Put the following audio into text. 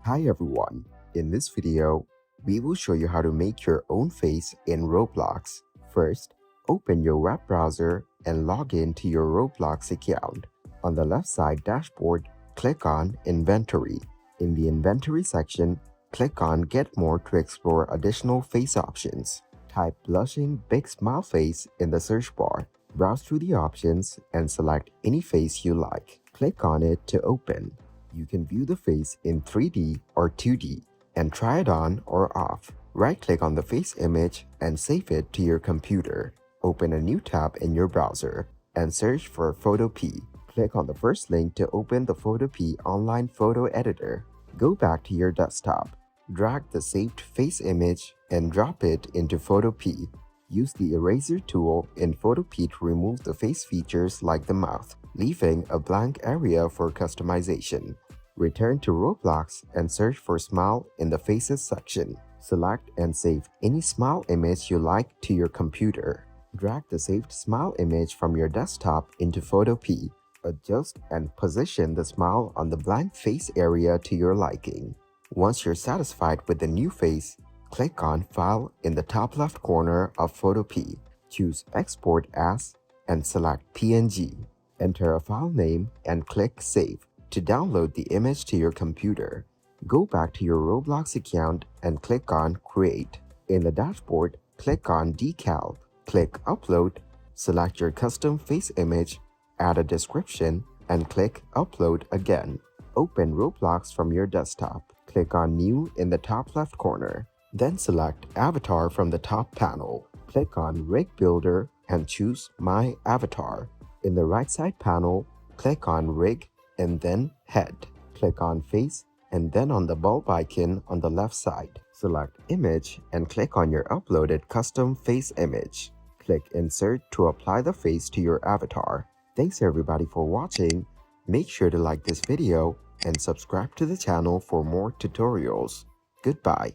Hi everyone, in this video, we will show you how to make your own face in Roblox. First, open your web browser and log in to your Roblox account. On the left side dashboard, click on Inventory. In the Inventory section, click on Get More to explore additional face options. Type Blushing Big Smile Face in the search bar. Browse through the options and select any face you like. Click on it to open. You can view the face in 3D or 2D and try it on or off. Right-click on the face image and save it to your computer. Open a new tab in your browser and search for Photopea. Click on the first link to open the Photopea online photo editor. Go back to your desktop. Drag the saved face image and drop it into Photopea. Use the eraser tool in Photopea to remove the face features like the mouth, leaving a blank area for customization. Return to Roblox and search for Smile in the Faces section. Select and save any smile image you like to your computer. Drag the saved smile image from your desktop into Photopea. Adjust and position the smile on the blank face area to your liking. Once you're satisfied with the new face, click on File in the top left corner of Photopea. Choose Export As and select PNG. Enter a file name and click Save to download the image to your computer. Go back to your Roblox account and click on Create. In the dashboard, click on Decal. Click Upload, select your custom face image, add a description, and click Upload again. Open Roblox from your desktop. Click on New in the top left corner. Then select Avatar from the top panel. Click on Rig Builder and choose My Avatar. In the right side panel, click on Rig and then Head. Click on Face and then on the bulb icon on the left side. Select Image and click on your uploaded custom face image. Click Insert to apply the face to your avatar. Thanks everybody for watching. Make sure to like this video and subscribe to the channel for more tutorials. Goodbye.